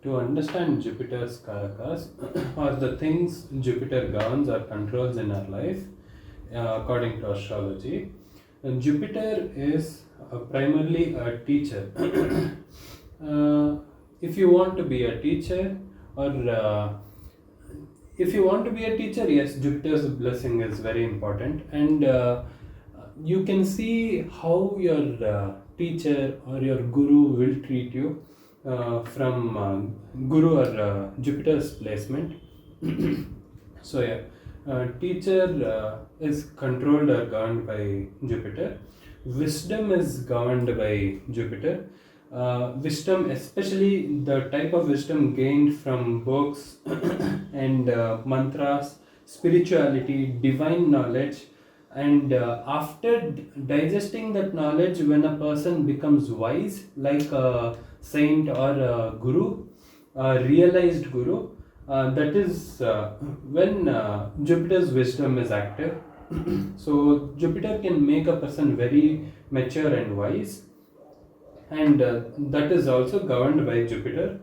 To understand Jupiter's Karakas or the things Jupiter governs or controls in our life, according to astrology, Jupiter is primarily a teacher. If you want to be a teacher, or if you want to be a teacher, yes, Jupiter's blessing is very important, and you can see how your teacher or your guru will treat you from Guru or Jupiter's placement. So yeah, teacher is controlled or governed by Jupiter. Wisdom is governed by Jupiter. Wisdom, especially the type of wisdom gained from books and mantras, spirituality, divine knowledge, and after digesting that knowledge, when a person becomes wise, like a saint or a guru, a realized guru, that is when Jupiter's wisdom is active. So Jupiter can make a person very mature and wise, and that is also governed by Jupiter.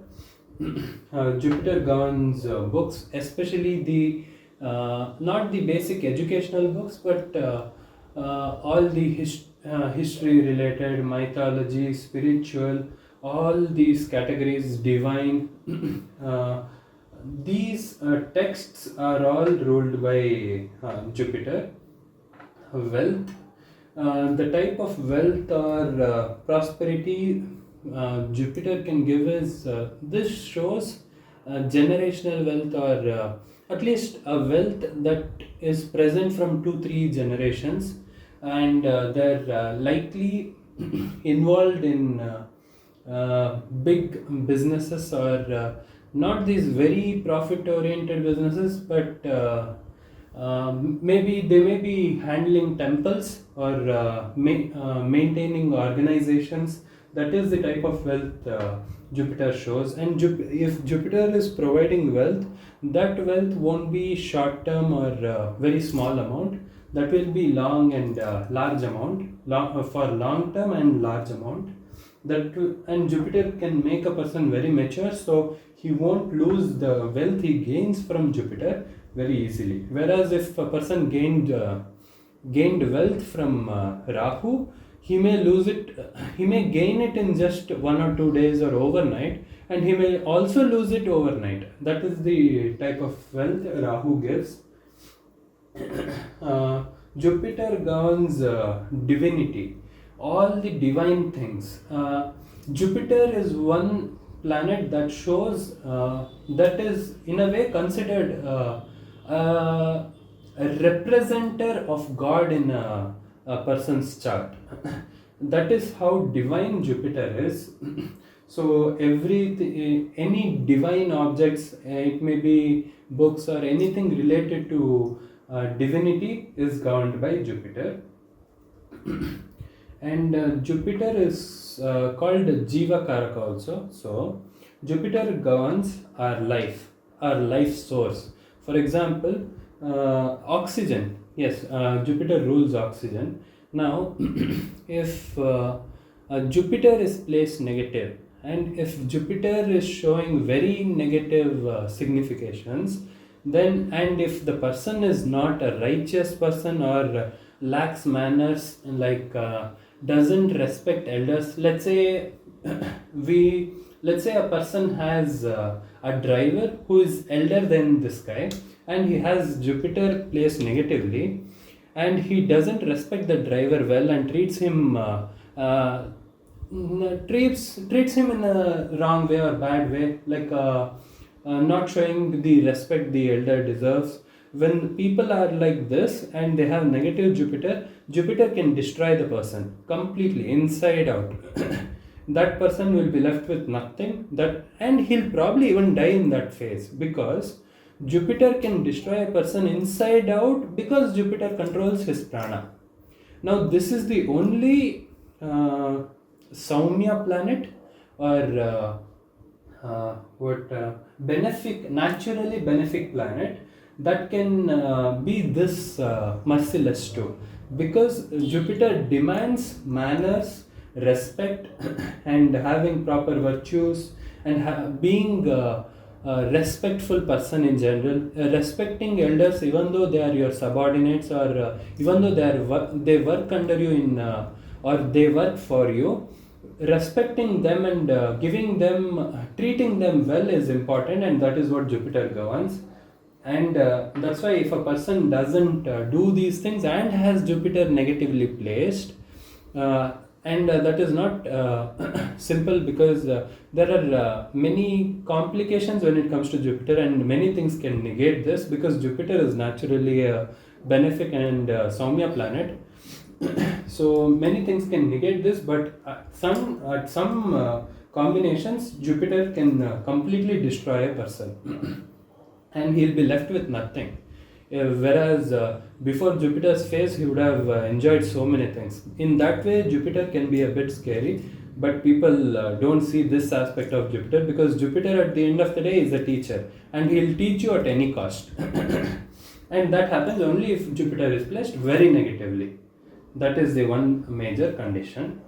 Jupiter governs books, especially the not the basic educational books, but all the history related, mythology, spiritual, all these categories, divine. These texts are all ruled by Jupiter. Wealth, the type of wealth or prosperity Jupiter can give is this shows generational wealth, or at least a wealth that is present from 2-3 generations, and they're likely involved in big businesses, or not these very profit oriented businesses, but maybe they may be handling temples or maintaining organizations. That is the type of wealth Jupiter shows. And if Jupiter is providing wealth, that wealth won't be short term or very small amount. That will be long and large amount, for long term and large amount. And Jupiter can make a person very mature, so he won't lose the wealth he gains from Jupiter very easily. Whereas if a person gained wealth from Rahu, he may lose it. He may gain it in just 1 or 2 days or overnight, and he may also lose it overnight. That is the type of wealth Rahu gives. Jupiter governs divinity, all the divine things. Jupiter is one planet that shows that is in a way considered a representative of God in a person's chart. That is how divine Jupiter is. So any divine objects, it may be books or anything related to divinity, is governed by Jupiter. And Jupiter is called Jiva Karaka also. So Jupiter governs our life source. For example, oxygen. Yes, Jupiter rules oxygen. Now, if Jupiter is placed negative, and if Jupiter is showing very negative significations, then, and if the person is not a righteous person or lacks manners, like doesn't respect elders, let's say a person has a driver who is elder than this guy, and he has Jupiter placed negatively, and he doesn't respect the driver well and treats him in a wrong way or bad way, like not showing the respect the elder deserves. When people are like this and they have negative Jupiter can destroy the person completely inside out. That person will be left with nothing, and he'll probably even die in that phase, because Jupiter can destroy a person inside out, because Jupiter controls his prana. Now this is the only Saumya planet, or naturally benefic planet that can be this merciless too, because Jupiter demands manners, respect, and having proper virtues, and being a respectful person in general, respecting elders even though they are your subordinates, or even though they work under you in or they work for you. Respecting them and giving them, treating them well is important, and that is what Jupiter governs. And that's why if a person doesn't do these things and has Jupiter negatively placed, and that is not simple, because there are many complications when it comes to Jupiter, and many things can negate this, because Jupiter is naturally a benefic and Saumya planet. So many things can negate this, but at some combinations, Jupiter can completely destroy a person and he'll be left with nothing. Whereas before Jupiter's phase, he would have enjoyed so many things. In that way, Jupiter can be a bit scary, but people don't see this aspect of Jupiter, because Jupiter at the end of the day is a teacher and he'll teach you at any cost. And that happens only if Jupiter is placed very negatively. That is the one major condition.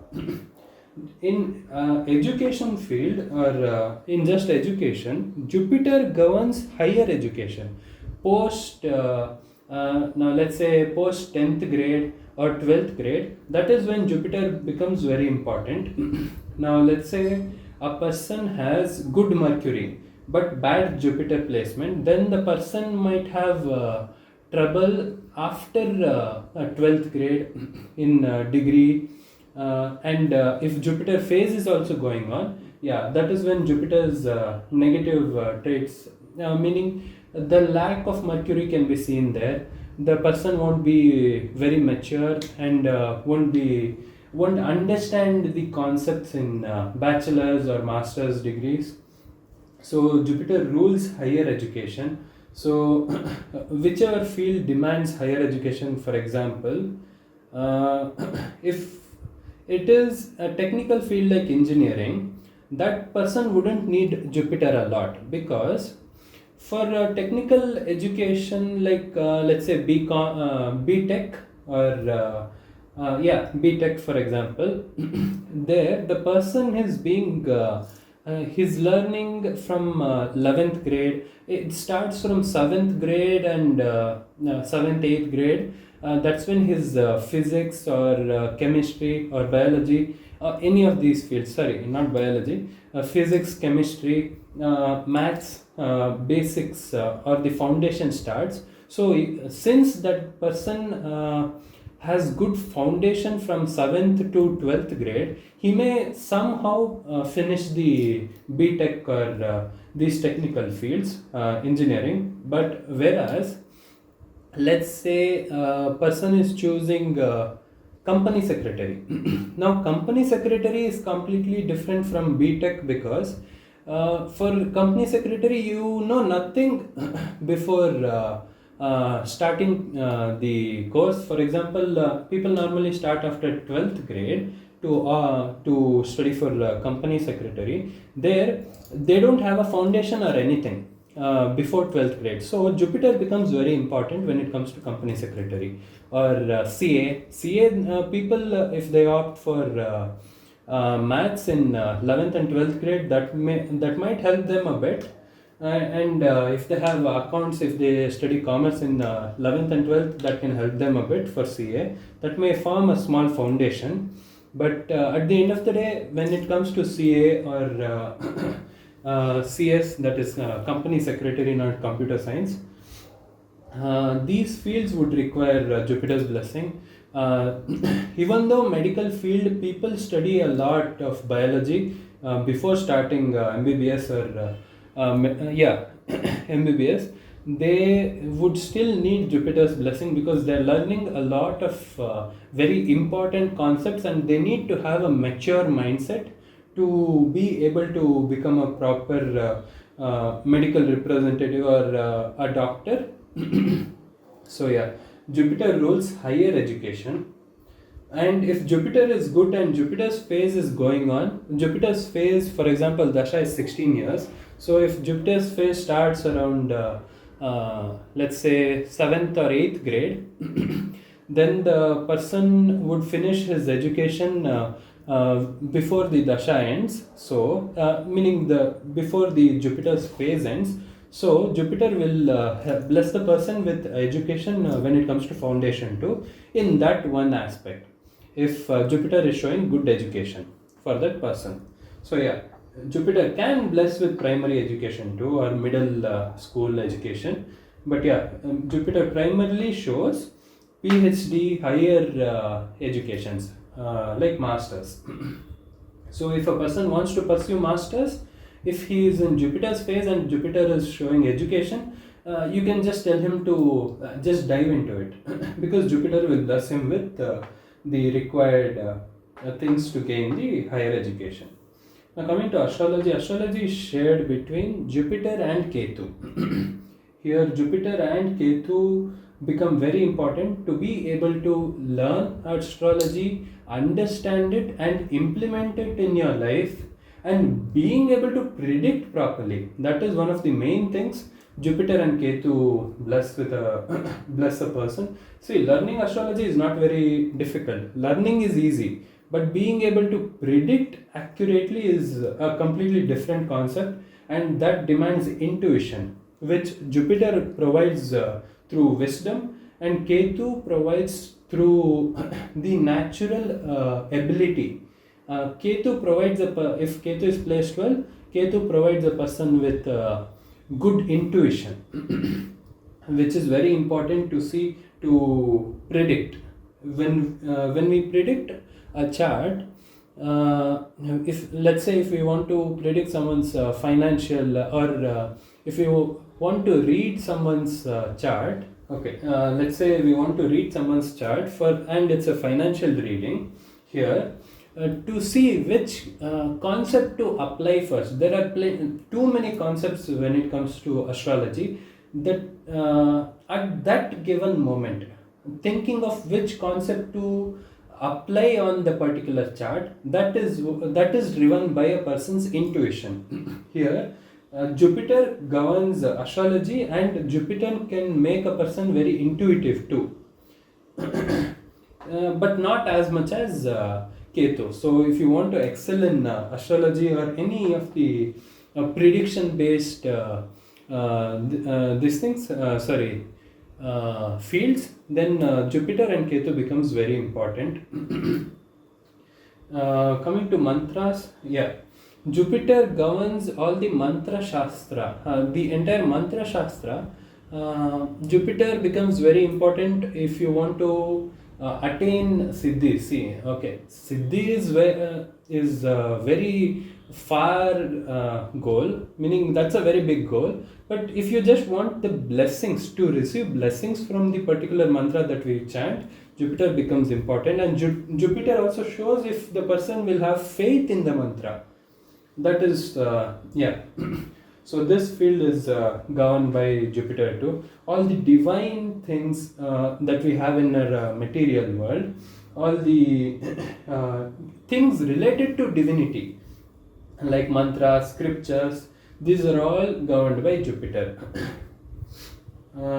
In education field, or in just education, Jupiter governs higher education. Post now let's say post 10th grade or 12th grade, that is when Jupiter becomes very important. Now let's say a person has good Mercury but bad Jupiter placement, then the person might have trouble after 12th grade in degree. And if Jupiter phase is also going on, yeah, that is when Jupiter's negative traits, meaning the lack of Mercury can be seen there. The person won't be very mature and won't understand the concepts in bachelor's or master's degrees. So Jupiter rules higher education. So whichever field demands higher education, for example, if it is a technical field like engineering, that person wouldn't need Jupiter a lot, because for technical education like let's say BTech or BTech for example, there the person is being he's learning from 11th grade. It starts from 7th grade and 7th 8th grade. That's when his physics or chemistry or biology, any of these fields, sorry, not biology, physics, chemistry, maths, basics or the foundation starts. So since that person has good foundation from 7th to 12th grade, he may somehow finish the BTech or these technical fields, engineering. But whereas let's say a person is choosing company secretary. Now company secretary is completely different from BTech, because for company secretary you know nothing before starting the course. For example, people normally start after 12th grade to study for company secretary. There they don't have a foundation or anything before 12th grade. So Jupiter becomes very important when it comes to company secretary or CA people. If they opt for maths in 11th and 12th grade, that might help them a bit. And if they have accounts, if they study commerce in 11th and 12th, that can help them a bit for CA. That may form a small foundation. But at the end of the day, when it comes to CA or CS, that is company secretary, not computer science, these fields would require Jupiter's blessing. Even though medical field people study a lot of biology before starting MBBS or MBBS, they would still need Jupiter's blessing, because they're learning a lot of very important concepts, and they need to have a mature mindset to be able to become a proper medical representative or a doctor. So yeah, Jupiter rules higher education. And if Jupiter is good and Jupiter's phase is going on, Jupiter's phase, for example, Dasha is 16 years. So if Jupiter's phase starts around let's say 7th or 8th grade, then the person would finish his education before the dasha ends. So, meaning before the Jupiter's phase ends. So Jupiter will bless the person with education when it comes to foundation too, in that one aspect. If Jupiter is showing good education for that person. So yeah, Jupiter can bless with primary education too, or middle school education. But yeah, Jupiter primarily shows PhD, higher educations, like masters. So if a person wants to pursue masters, if he is in Jupiter's phase and Jupiter is showing education, you can just tell him to just dive into it because Jupiter will bless him with the required things to gain the higher education. Now coming to astrology, astrology is shared between Jupiter and Ketu. Here Jupiter and Ketu become very important to be able to learn astrology, understand it and implement it in your life, and being able to predict properly. That is one of the main things Jupiter and Ketu bless with a bless a person. See, learning astrology is not very difficult. Learning is easy, but being able to predict accurately is a completely different concept, and that demands intuition, which Jupiter provides through wisdom, and Ketu provides through the natural ability. Ketu provides if Ketu is placed well, Ketu provides a person with good intuition, which is very important to see to predict. When we predict a chart, if let's say if we want to predict someone's financial or if you want to read someone's chart, okay, let's say we want to read someone's chart and it's a financial reading here. To see which concept to apply first. There are too many concepts when it comes to astrology that at that given moment, thinking of which concept to apply on the particular chart, that is driven by a person's intuition. Here, Jupiter governs astrology, and Jupiter can make a person very intuitive too. But not as much as Ketu. So if you want to excel in astrology or any of the prediction based these things, fields, then Jupiter and Ketu becomes very important. Coming to mantras, yeah, Jupiter governs all the mantra shastra, the entire mantra shastra. Jupiter becomes very important if you want to attain Siddhi. See, okay, Siddhi is very far goal, meaning that's a very big goal. But if you just want the blessings, to receive blessings from the particular mantra that we chant, Jupiter becomes important. And Jupiter also shows if the person will have faith in the mantra. That is, yeah. So this field is governed by Jupiter too. All the divine things that we have in our material world, all the things related to divinity, like mantras, scriptures, these are all governed by Jupiter.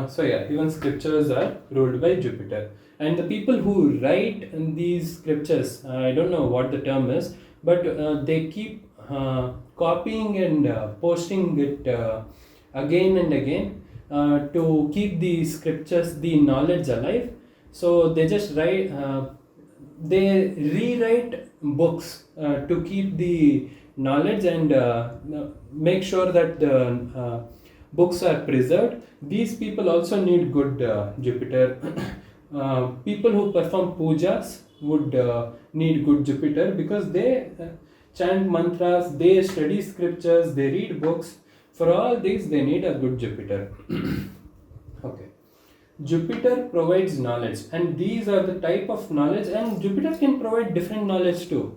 So yeah, even scriptures are ruled by Jupiter. And the people who write these scriptures, I don't know what the term is, but they keep copying and posting it again and again to keep the scriptures, the knowledge alive. So they just write, they rewrite books to keep the knowledge and make sure that the books are preserved. These people also need good Jupiter. People who perform pujas would need good Jupiter because they chant mantras, they study scriptures, they read books. For all these, they need a good Jupiter. Okay. Jupiter provides knowledge, and these are the type of knowledge, and Jupiter can provide different knowledge too.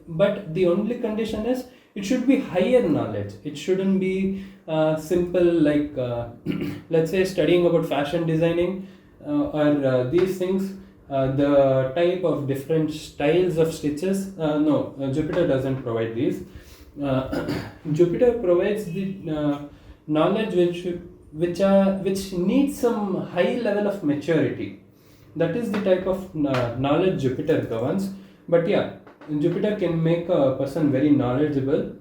But the only condition is it should be higher knowledge. It shouldn't be simple like let's say studying about fashion designing or these things. The type of different styles of stitches, no, Jupiter doesn't provide these. Jupiter provides the knowledge which needs some high level of maturity. That is the type of knowledge Jupiter governs. But yeah, Jupiter can make a person very knowledgeable.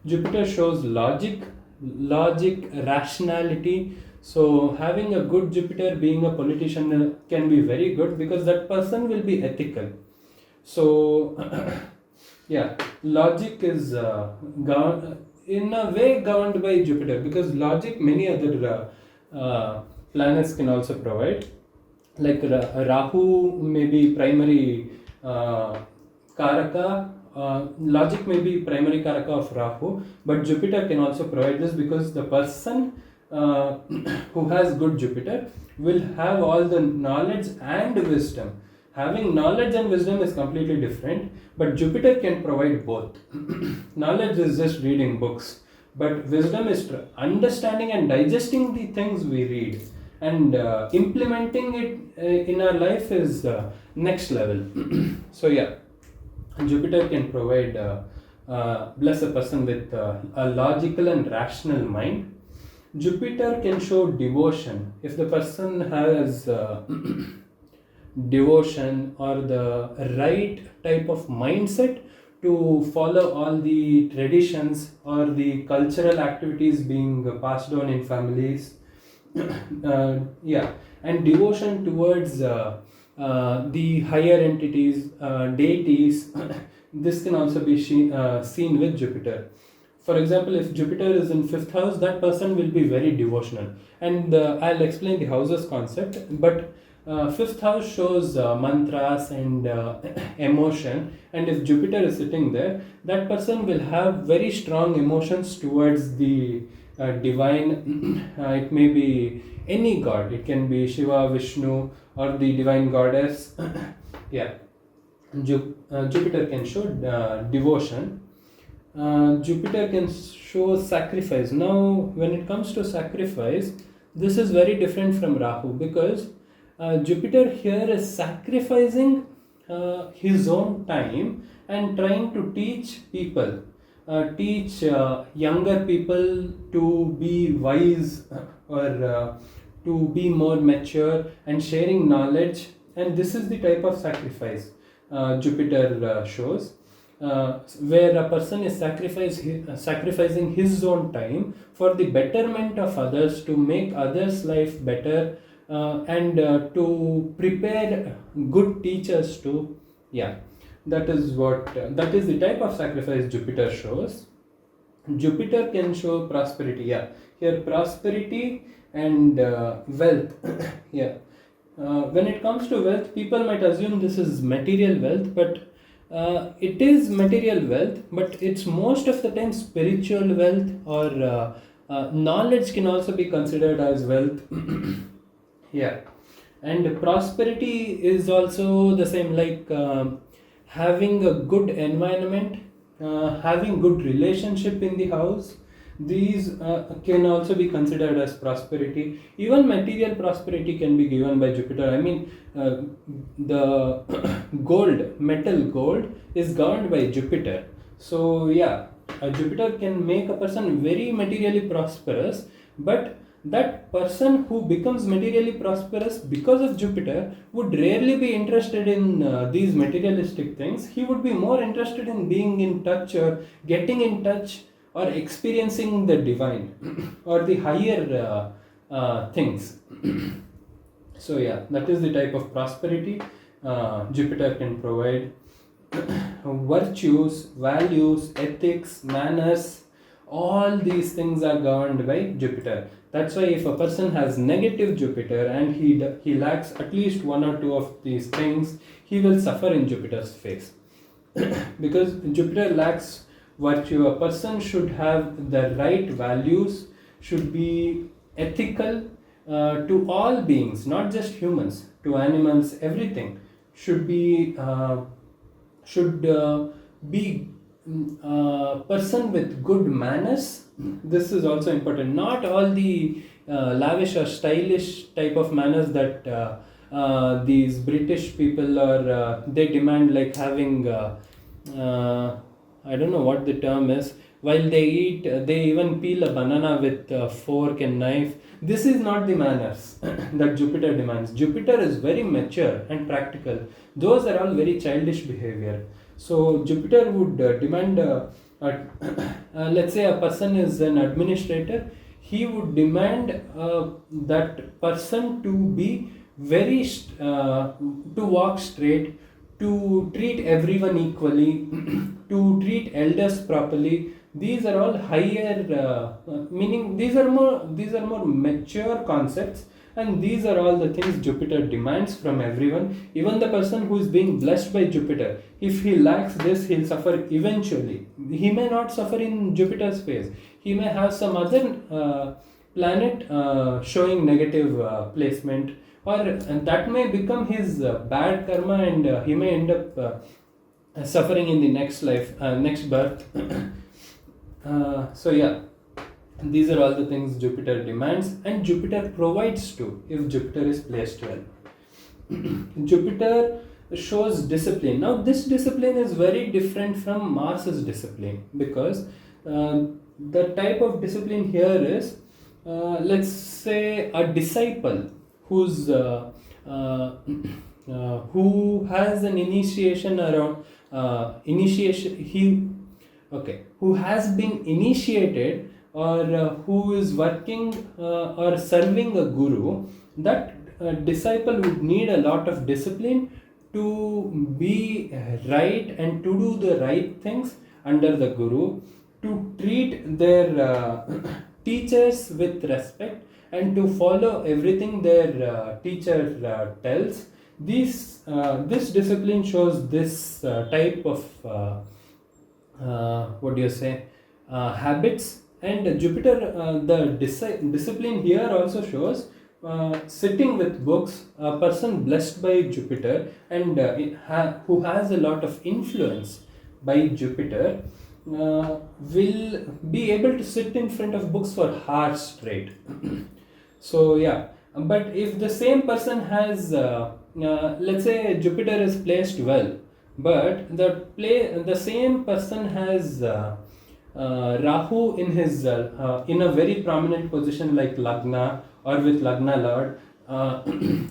Jupiter shows logic, rationality. So having a good Jupiter, being a politician, can be very good because that person will be ethical. So yeah, logic is in a way governed by Jupiter, because logic many other planets can also provide. Like Rahu may be primary Karaka. Logic may be primary Karaka of Rahu, but Jupiter can also provide this, because the person who has good Jupiter will have all the knowledge and wisdom. Having knowledge and wisdom is completely different, but Jupiter can provide both. Knowledge is just reading books, but wisdom is understanding and digesting the things we read, and implementing it in our life is next level. So yeah, Jupiter can provide bless a person with a logical and rational mind. Jupiter can show devotion. If the person has devotion or the right type of mindset to follow all the traditions or the cultural activities being passed on in families, yeah, and devotion towards the higher entities, deities, this can also be seen with Jupiter. For example, if Jupiter is in 5th house, that person will be very devotional. And I'll explain the houses concept, but 5th house shows mantras and emotion, and if Jupiter is sitting there, that person will have very strong emotions towards the divine. It may be any god, it can be Shiva, Vishnu, or the divine goddess. Yeah, Jupiter can show devotion. Jupiter can show sacrifice. Now, when it comes to sacrifice, this is very different from Rahu, because Jupiter here is sacrificing his own time and trying to teach people, teach younger people to be wise, or to be more mature, and sharing knowledge. And this is the type of sacrifice Jupiter shows, where a person is sacrificing his own time for the betterment of others, to make others' life better, and to prepare good teachers to, yeah, that is the type of sacrifice Jupiter shows. Jupiter can show prosperity. Yeah, here prosperity and wealth. Yeah, when it comes to wealth, people might assume this is material wealth, but it is material wealth, but it's most of the time spiritual wealth, or knowledge can also be considered as wealth. Yeah, and prosperity is also the same, like having a good environment, having good relationship in the house. These can also be considered as prosperity. Even material prosperity can be given by Jupiter. I mean, the metal gold is governed by Jupiter. So yeah, Jupiter can make a person very materially prosperous, but that person who becomes materially prosperous because of Jupiter would rarely be interested in these materialistic things. He would be more interested in being in touch, or getting in touch, or experiencing the divine or the higher things. So yeah, that is the type of prosperity Jupiter can provide. Virtues, values, ethics, manners, all these things are governed by Jupiter. That's why if a person has negative Jupiter and he lacks at least one or two of these things, he will suffer in Jupiter's face. Because Jupiter lacks virtue. A person should have the right values, should be ethical to all beings, not just humans, to animals, everything. Should be person with good manners. This is also important. Not all the lavish or stylish type of manners that these British people, or they demand, like having I don't know what the term is. While they eat, they even peel a banana with a fork and knife. This is not the manners that Jupiter demands. Jupiter is very mature and practical. Those are all very childish behavior. So Jupiter would demand, let's say a person is an administrator, he would demand that person to be to walk straight, to treat everyone equally, to treat elders properly. These are all higher, meaning these are more mature concepts, and these are all the things Jupiter demands from everyone. Even the person who is being blessed by Jupiter, if he lacks this, he'll suffer eventually. He may not suffer in Jupiter's phase. He may have some other planet showing negative placement, or and that may become his bad karma, and he may end up suffering in the next life, next birth. So yeah, these are all the things Jupiter demands, and Jupiter provides too if Jupiter is placed well. Jupiter shows discipline. Now, this discipline is very different from Mars's discipline, because the type of discipline here is, let's say, a disciple who's who has an initiation around who has been initiated, or who is working or serving a guru. That disciple would need a lot of discipline to be right and to do the right things under the guru, to treat their teachers with respect, and to follow everything their teacher tells. This discipline shows this type of habits. And Jupiter, discipline here also shows sitting with books. A person blessed by Jupiter, and who has a lot of influence by Jupiter, will be able to sit in front of books for hours straight. So yeah, but if the same person has, let's say Jupiter is placed well, but the same person has Rahu in his in a very prominent position, like Lagna, or with Lagna Lord,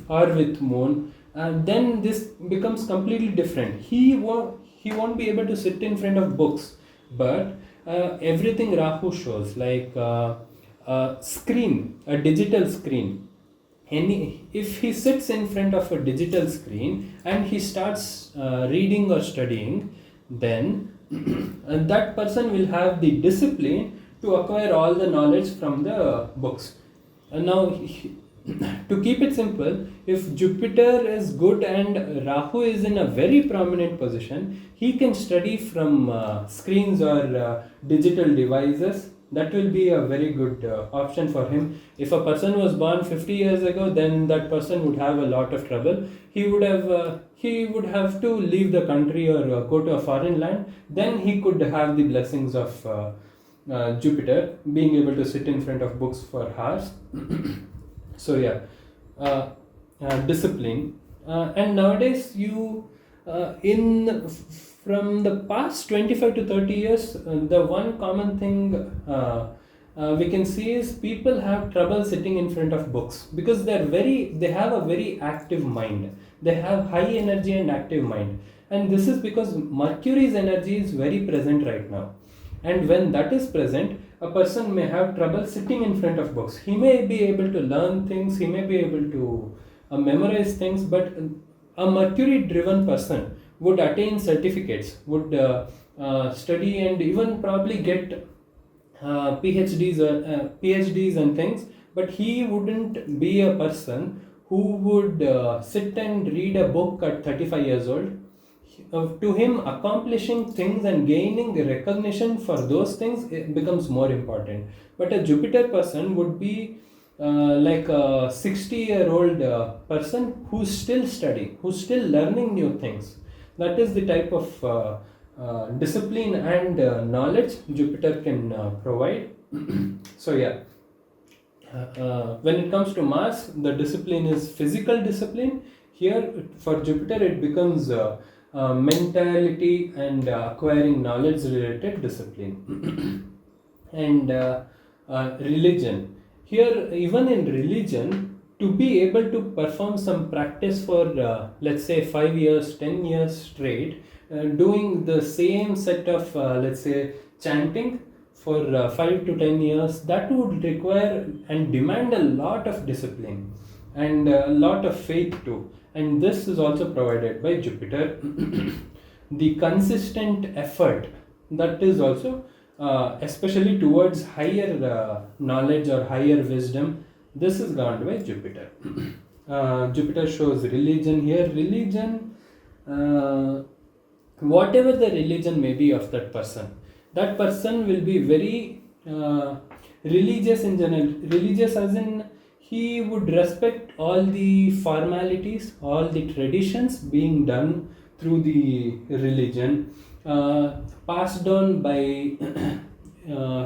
or with Moon, then this becomes completely different. He won't be able to sit in front of books, but everything Rahu shows, like a screen, a digital screen. If he sits in front of a digital screen and he starts reading or studying, then that person will have the discipline to acquire all the knowledge from the books. And now, to keep it simple, if Jupiter is good and Rahu is in a very prominent position, he can study from screens or digital devices. That will be a very good option for him. If a person was born 50 years ago, then that person would have a lot of trouble. He would have to leave the country, or go to a foreign land. Then he could have the blessings of Jupiter, being able to sit in front of books for hours. So yeah, discipline. And nowadays, from the past 25 to 30 years, the one common thing we can see is people have trouble sitting in front of books, because they have a very active mind. They have high energy and active mind, and this is because Mercury's energy is very present right now. And when that is present, a person may have trouble sitting in front of books. He may be able to learn things, he may be able to memorize things, but a Mercury driven person would attain certificates, would study, and even probably get PhDs and things, but he wouldn't be a person who would sit and read a book at 35 years old. To him, accomplishing things and gaining recognition for those things, it becomes more important. But a Jupiter person would be like a 60-year-old person who's still studying, who's still learning new things. That is the type of discipline and knowledge Jupiter can provide. So yeah, when it comes to Mars, the discipline is physical discipline. Here for Jupiter, it becomes mentality and acquiring knowledge related discipline. And religion. Here, even in religion, to be able to perform some practice for let's say 5 years, 10 years straight, doing the same set of let's say chanting for 5 to 10 years, that would require and demand a lot of discipline and a lot of faith too, and this is also provided by Jupiter. The consistent effort, that is also especially towards higher knowledge or higher wisdom, this is governed by Jupiter. Jupiter shows religion here. Religion, whatever the religion may be of that person will be very religious in general. Religious as in he would respect all the formalities, all the traditions being done through the religion, passed on by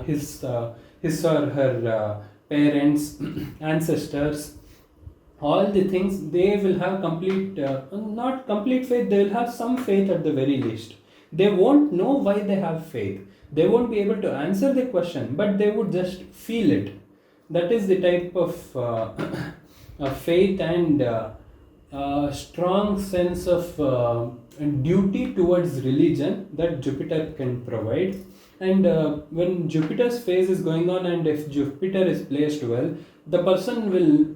his or her parents, ancestors. All the things, they will have complete, not complete faith, they will have some faith at the very least. They won't know why they have faith, they won't be able to answer the question, but they would just feel it. That is the type of faith and strong sense of duty towards religion that Jupiter can provide. And when Jupiter's phase is going on, and if Jupiter is placed well, the person will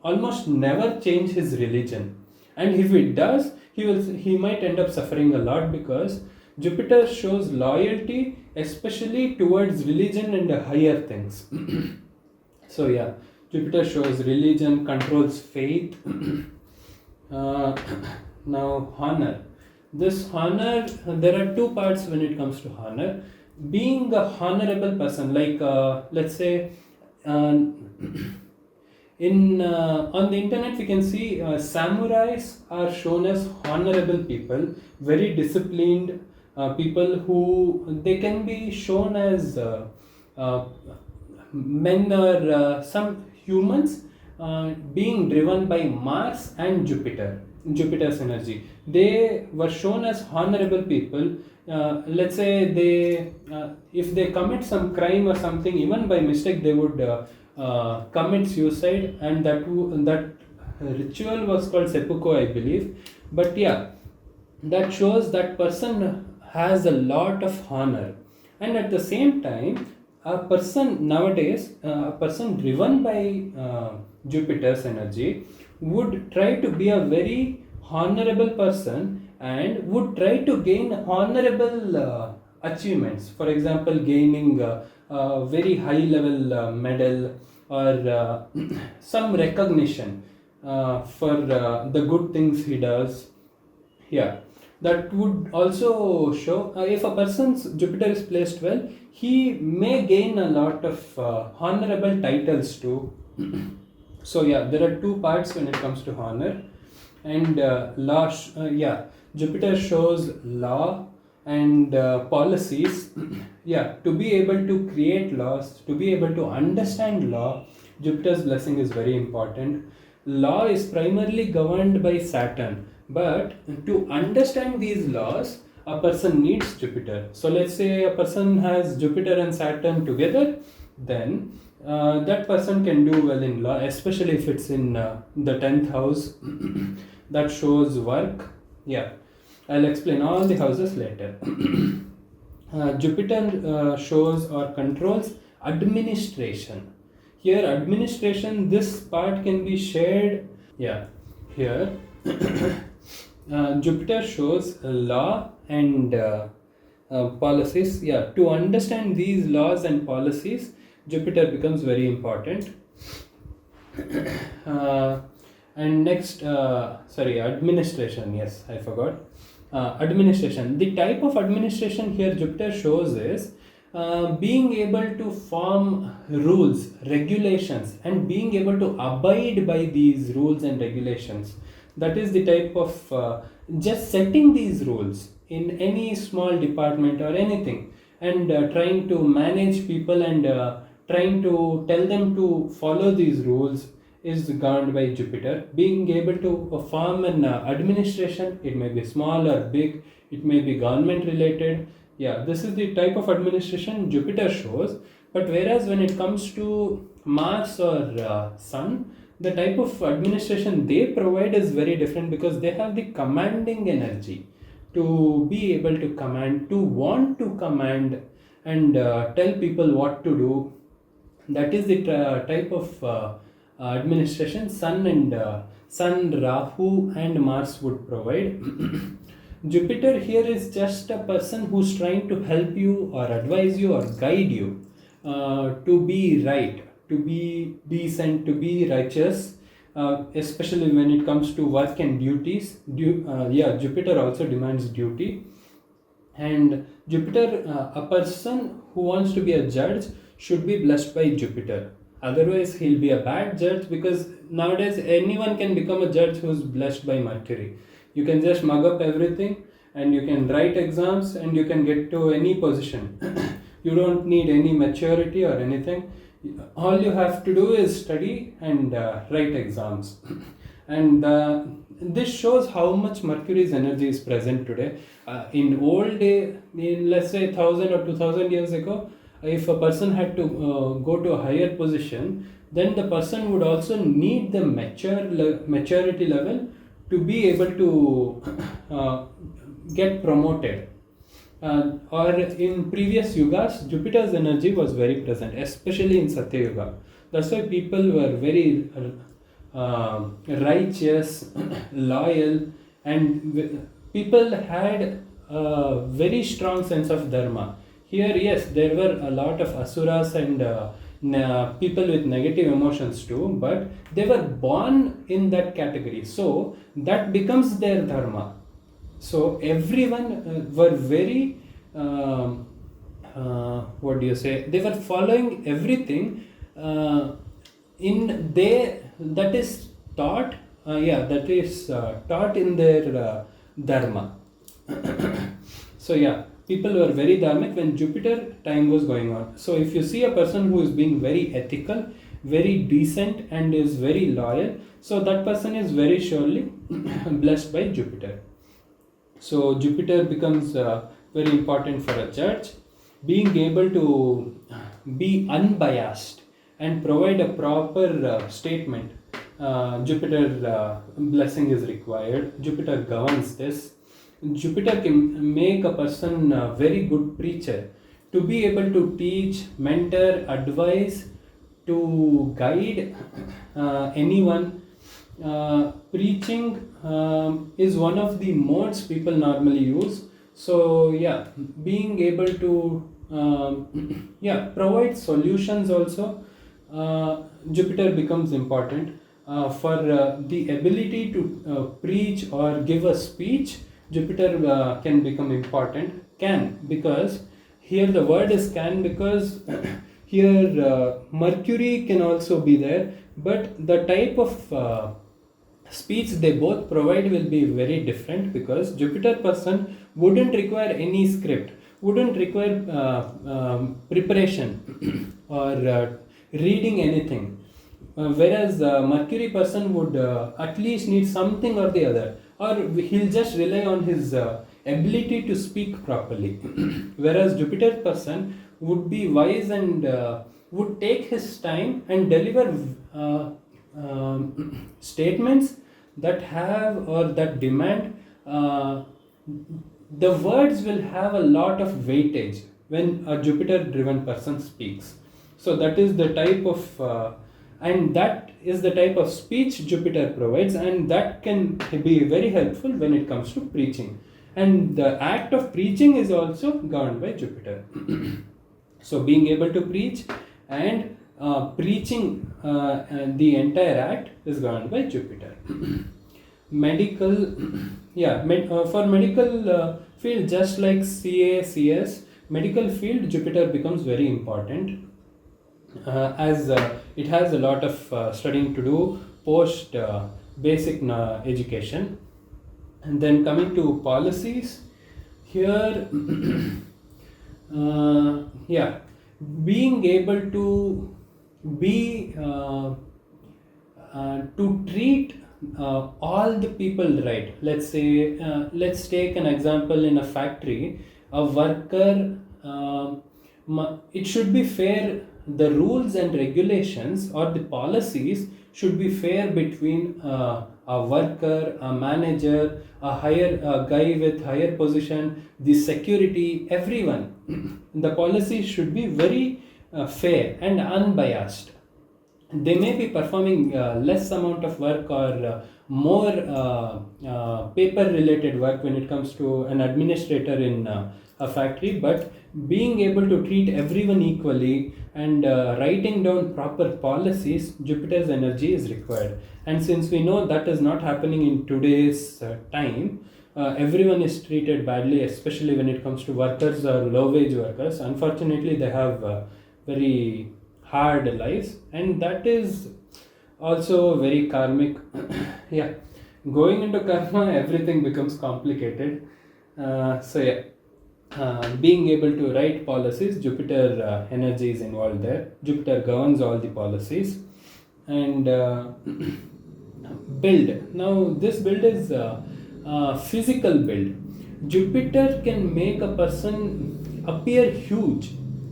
almost never change his religion. And if it does, he might end up suffering a lot, because Jupiter shows loyalty, especially towards religion and higher things. So yeah, Jupiter shows religion, controls faith. Now honor. This honor, there are two parts when it comes to honor. Being a honorable person, like let's say in on the internet we can see samurais are shown as honorable people, very disciplined people who they can be shown as men or some humans being driven by Mars and Jupiter's energy. They were shown as honorable people. Let's say they if they commit some crime or something, even by mistake, they would commit suicide, and that ritual was called seppuku, I believe. But yeah, that shows that person has a lot of honor. And at the same time, a person nowadays, a person driven by Jupiter's energy would try to be a very honorable person, and would try to gain honorable achievements. For example, gaining a very high level medal, or some recognition for the good things he does. Yeah, that would also show if a person's Jupiter is placed well, he may gain a lot of honorable titles too. So yeah, there are two parts when it comes to honor. And law, Jupiter shows law and policies. Yeah, to be able to create laws, to be able to understand law, Jupiter's blessing is very important. Law is primarily governed by Saturn, but to understand these laws, a person needs Jupiter. So let's say a person has Jupiter and Saturn together, then that person can do well in law, especially if it's in the 10th house that shows work. Yeah, I'll explain all the houses later. Jupiter shows or controls administration. Here, administration, this part can be shared. Yeah, here Jupiter shows law and policies. Yeah, to understand these laws and policies, Jupiter becomes very important. And next, administration. Yes, I forgot. Administration. The type of administration here Jupiter shows is being able to form rules, regulations, and being able to abide by these rules and regulations. That is the type of just setting these rules in any small department or anything, and trying to manage people and trying to tell them to follow these rules is governed by Jupiter. Being able to form an administration, it may be small or big, it may be government related. Yeah, this is the type of administration Jupiter shows. But whereas when it comes to Mars or Sun, the type of administration they provide is very different, because they have the commanding energy. to be able to command, to want to command, and tell people what to do. That is the type of administration Sun, Rahu, and Mars would provide. Jupiter here is just a person who's trying to help you or advise you or guide you to be right, to be decent, to be righteous, especially when it comes to work and duties. Jupiter also demands duty. And Jupiter, a person who wants to be a judge should be blessed by Jupiter. Otherwise, he'll be a bad judge, because nowadays anyone can become a judge who's blessed by Mercury. You can just mug up everything and you can write exams and you can get to any position. You don't need any maturity or anything. All you have to do is study and write exams. And this shows how much Mercury's energy is present today. In old day, in let's say 1000 or 2000 years ago, if a person had to go to a higher position, then the person would also need the maturity level to be able to get promoted. Or in previous yugas, Jupiter's energy was very present, especially in Satya Yuga. That's why people were very righteous, loyal, and people had a very strong sense of dharma. Here, yes, there were a lot of asuras and people with negative emotions too, but they were born in that category, so that becomes their dharma. So everyone were very what do you say, they were following everything in their, that is taught taught in their dharma. So yeah, people were very dharmic when Jupiter time was going on. So if you see a person who is being very ethical, very decent, and is very loyal, so that person is very surely blessed by Jupiter. So Jupiter becomes very important for a judge. Being able to be unbiased and provide a proper statement, Jupiter blessing is required. Jupiter governs this. Jupiter can make a person a very good preacher, to be able to teach, mentor, advise, to guide anyone. Preaching is one of the modes people normally use. So yeah, being able to provide solutions also, Jupiter becomes important. For the ability to preach or give a speech, Jupiter can become important. Can, because here the word is can, because here Mercury can also be there, but the type of speech they both provide will be very different, because Jupiter person wouldn't require any script, wouldn't require preparation or reading anything, whereas Mercury person would at least need something or the other, or he'll just rely on his ability to speak properly. Whereas Jupiter person would be wise and would take his time and deliver statements that have or that demand, the words will have a lot of weightage when a Jupiter driven person speaks. So that is the type of and that is the type of speech Jupiter provides, and that can be very helpful when it comes to preaching. And the act of preaching is also governed by Jupiter. So being able to preach and preaching the entire act is governed by Jupiter. Medical, for medical field, just like CA, CS, medical field, Jupiter becomes very important, as it has a lot of studying to do post basic education. And then coming to policies, here being able to be to treat all the people right. Let's say let's take an example. In a factory, a worker, it should be fair the rules and regulations or the policies should be fair between a worker, a manager, a guy with higher position, the security, everyone. The policy should be very fair and unbiased. They may be performing less amount of work or more paper related work when it comes to an administrator in a factory, but being able to treat everyone equally and writing down proper policies, Jupiter's energy is required. And since we know that is not happening in today's time, everyone is treated badly, especially when it comes to workers or low wage workers. Unfortunately, they have very hard lives, and that is also very karmic. Yeah, going into karma, everything becomes complicated. So yeah, being able to write policies, Jupiter energy is involved there. Jupiter governs all the policies. And build, now this build is physical build. Jupiter can make a person appear huge,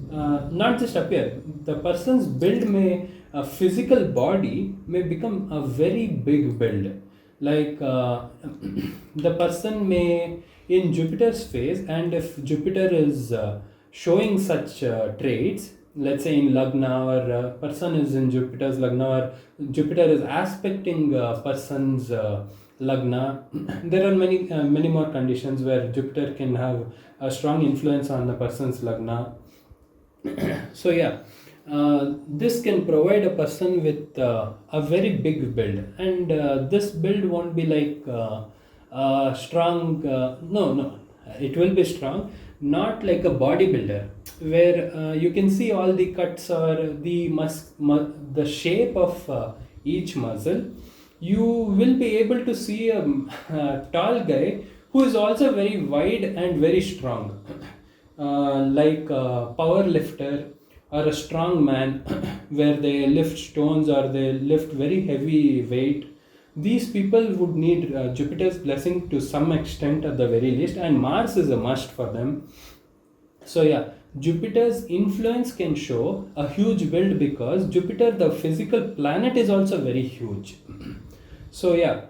not just appear, the person's build may, a physical body may become a very big build. Like the person may, in Jupiter's phase, and if Jupiter is showing such traits, let's say in Lagna, or person is in Jupiter's Lagna, or Jupiter is aspecting person's Lagna. There are many more conditions where Jupiter can have a strong influence on the person's Lagna. So yeah, this can provide a person with a very big build, and this build won't be like strong. No, it will be strong, not like a bodybuilder, where you can see all the cuts or the shape of each muscle. You will be able to see a tall guy who is also very wide and very strong, like a power lifter or a strong man, where they lift stones or they lift very heavy weight. These people would need Jupiter's blessing to some extent at the very least, and Mars is a must for them. So yeah, Jupiter's influence can show a huge build because Jupiter, the physical planet, is also very huge. So yeah,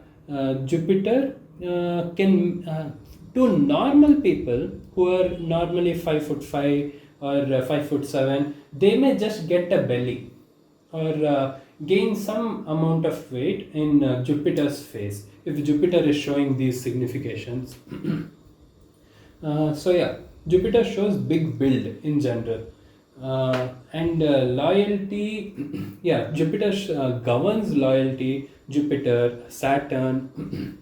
Jupiter can to normal people who are normally 5'5" or 5'7", they may just get a belly or gain some amount of weight in Jupiter's phase if Jupiter is showing these significations. So yeah, Jupiter shows big build in general. And loyalty, yeah, Jupiter governs loyalty. Jupiter, Saturn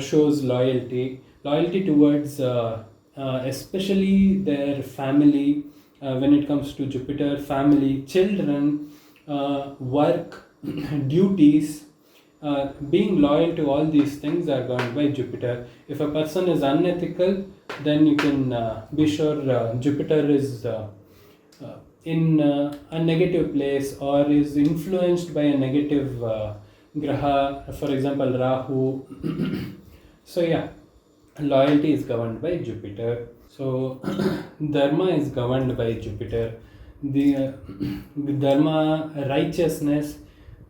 shows loyalty towards especially their family. When it comes to Jupiter, family, children, work, duties, being loyal to all these things are governed by Jupiter. If a person is unethical, then you can be sure Jupiter is in a negative place or is influenced by a negative graha, for example Rahu. So yeah, loyalty is governed by Jupiter. So dharma is governed by Jupiter. The dharma, righteousness,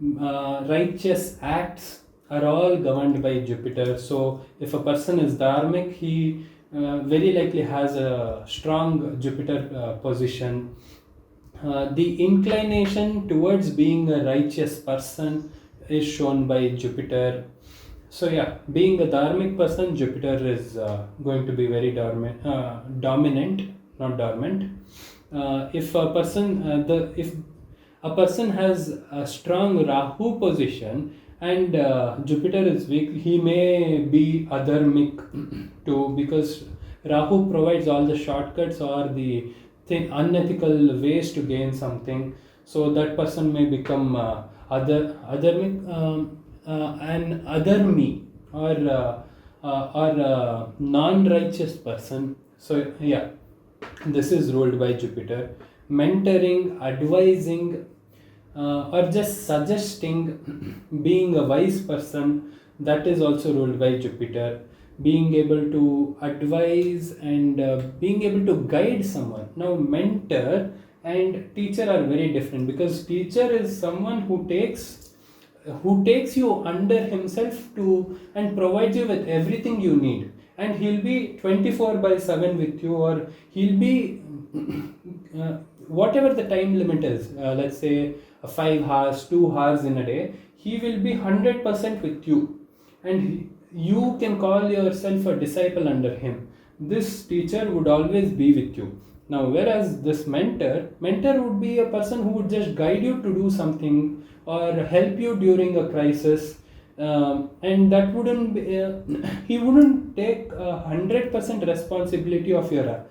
righteous acts are all governed by Jupiter. So if a person is dharmic, he very likely has a strong Jupiter position. The inclination towards being a righteous person is shown by Jupiter. So yeah, being a dharmic person, Jupiter is going to be very dominant, not dormant. If a person has a strong Rahu position and Jupiter is weak, he may be adharmic too, because Rahu provides all the shortcuts or the unethical ways to gain something. So that person may become adharmic, an adharmi, or non-righteous person. So yeah, this is ruled by Jupiter. Mentoring, advising, or just suggesting, being a wise person, that is also ruled by Jupiter. Being able to advise and being able to guide someone. Now, mentor and teacher are very different, because teacher is someone who takes you under himself to and provides you with everything you need, and he'll be 24 by 7 with you, or he'll be whatever the time limit is, let's say 5 hours, 2 hours in a day, he will be 100% with you, and you can call yourself a disciple under him. This teacher would always be with you. Now, whereas this mentor would be a person who would just guide you to do something or help you during a crisis, and that wouldn't be, he wouldn't take 100% responsibility of your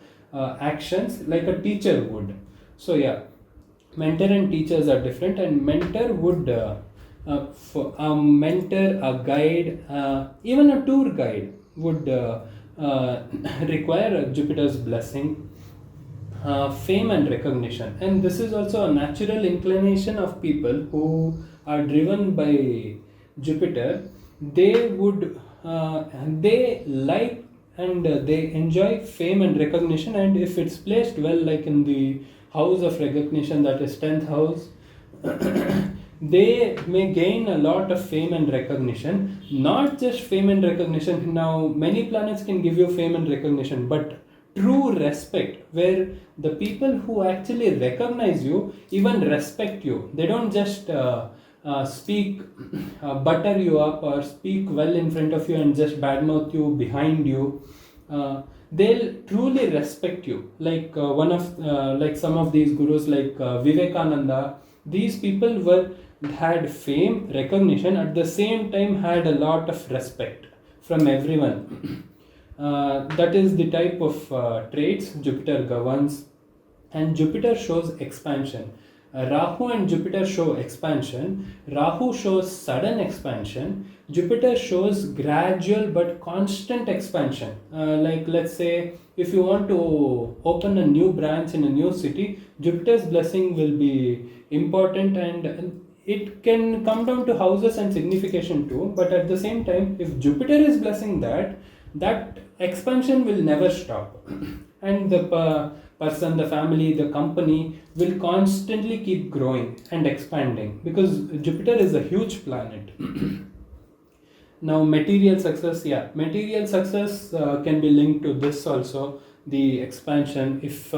actions like a teacher would. So yeah, mentor and teachers are different, and mentor would for a mentor, a guide, even a tour guide would uh, require Jupiter's blessing, fame and recognition. And this is also a natural inclination of people who are driven by Jupiter. They would they like and they enjoy fame and recognition, and if it's placed well, like in the house of recognition, that is 10th house, they may gain a lot of fame and recognition. Not just fame and recognition, now many planets can give you fame and recognition, but true respect, where the people who actually recognize you even respect you. They don't just speak butter you up or speak well in front of you and just badmouth you behind you. They'll truly respect you, like like some of these gurus, like Vivekananda. These people had fame, recognition, at the same time had a lot of respect from everyone. That is the type of traits Jupiter governs. And Jupiter shows expansion. Rahu and Jupiter show expansion. Rahu shows sudden expansion. Jupiter shows gradual but constant expansion. Like, let's say, if you want to open a new branch in a new city, Jupiter's blessing will be important, and it can come down to houses and signification too. But at the same time, if Jupiter is blessing that expansion will never stop, and the person, the family, the company will constantly keep growing and expanding, because Jupiter is a huge planet. Now, material success, yeah, material success can be linked to this also, the expansion. If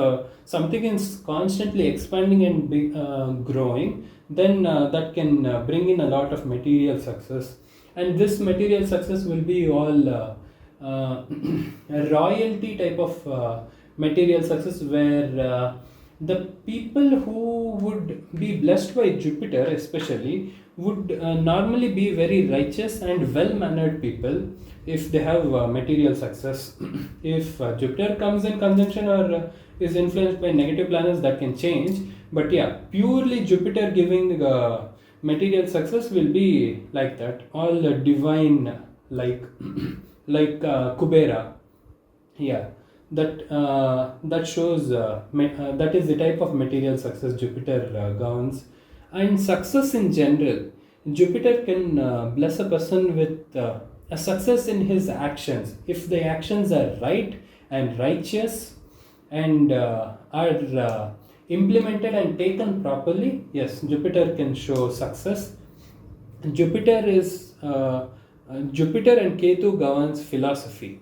something is constantly expanding and growing, then that can bring in a lot of material success. And this material success will be all a royalty type of material success, where the people who would be blessed by Jupiter especially would normally be very righteous and well-mannered people if they have material success. If Jupiter comes in conjunction or is influenced by negative planets, that can change. But yeah, purely Jupiter giving material success will be like that, all divine, like like Kubera. Yeah, that shows that is the type of material success Jupiter governs. And success in general, Jupiter can bless a person with a success in his actions. If the actions are right and righteous and are implemented and taken properly, yes, Jupiter can show success. Jupiter is Jupiter and Ketu governs philosophy.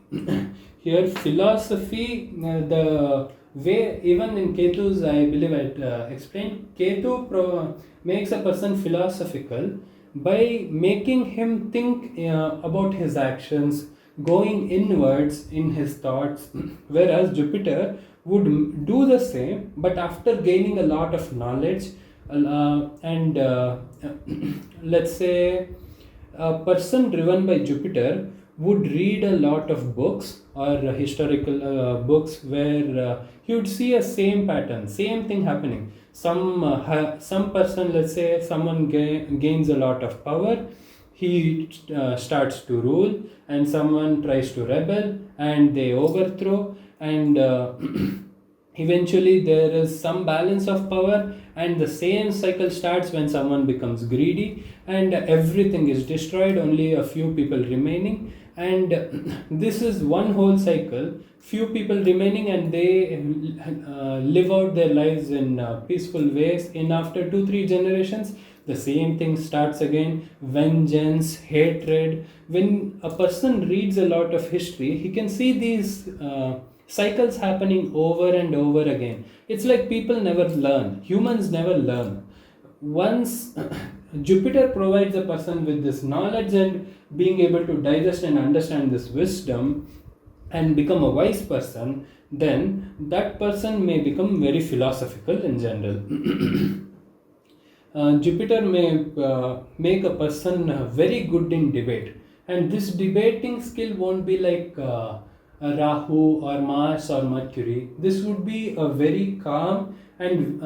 Here, philosophy, the way, even in Ketu's, I believe I explained, Ketu makes a person philosophical by making him think about his actions, going inwards in his thoughts, whereas Jupiter would do the same, but after gaining a lot of knowledge, and let's say a person driven by Jupiter would read a lot of books or historical books, where he would see a same pattern, same thing happening. Some person, let's say someone gains a lot of power, he starts to rule, and someone tries to rebel and they overthrow, and eventually there is some balance of power, and the same cycle starts when someone becomes greedy and everything is destroyed, only a few people remaining, and this is one whole cycle, few people remaining, and they live out their lives in peaceful ways. In after 2-3 generations, the same thing starts again. Vengeance, hatred. When a person reads a lot of history, he can see these cycles happening over and over again. It's like people never learn, humans never learn. Once Jupiter provides a person with this knowledge and being able to digest and understand this wisdom and become a wise person, then that person may become very philosophical in general. Jupiter may make a person very good in debate, and this debating skill won't be like Rahu or Mars or Mercury. This would be a very calm, and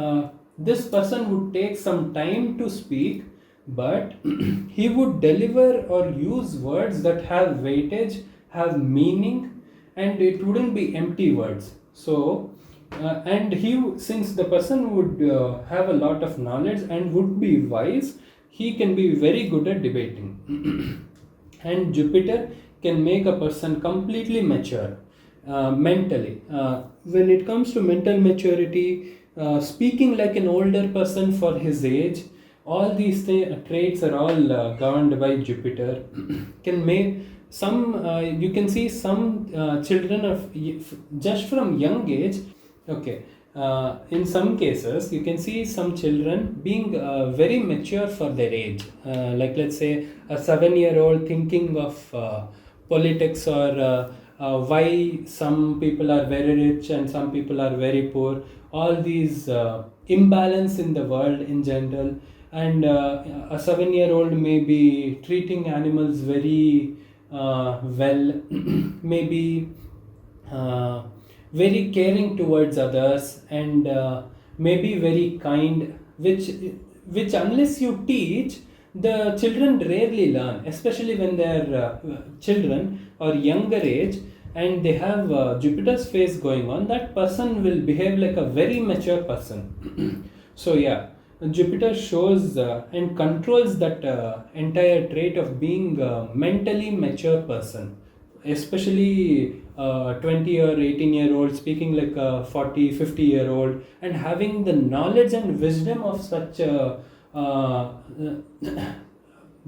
this person would take some time to speak, but he would deliver or use words that have weightage, have meaning, and it wouldn't be empty words. So and he, since the person would have a lot of knowledge and would be wise, he can be very good at debating. And Jupiter can make a person completely mature mentally. When it comes to mental maturity, speaking like an older person for his age, all these traits are all governed by Jupiter. Can make some, you can see some children of just from young age. Okay, in some cases you can see some children being very mature for their age, like let's say a 7-year-old thinking of politics, or why some people are very rich and some people are very poor, all these imbalance in the world in general. And a 7-year-old may be treating animals very well, maybe very caring towards others, and maybe very kind, which unless you teach, the children rarely learn, especially when they're children or younger age, and they have Jupiter's phase going on. That person will behave like a very mature person. So yeah, Jupiter shows and controls that entire trait of being a mentally mature person, especially 20 or 18-year-old speaking like a 40-50-year-old, and having the knowledge and wisdom of such a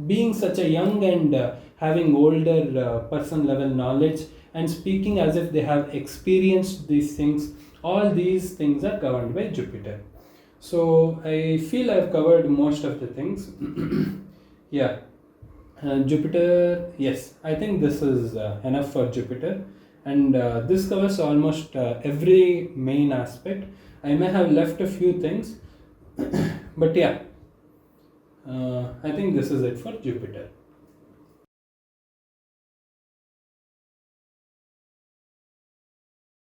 being such a young and having older person level knowledge, and speaking as if they have experienced these things. All these things are governed by Jupiter. So I feel I've covered most of the things. Yeah. Jupiter, yes, I think this is enough for Jupiter, and this covers almost every main aspect. I may have left a few things, but yeah, I think this is it for Jupiter.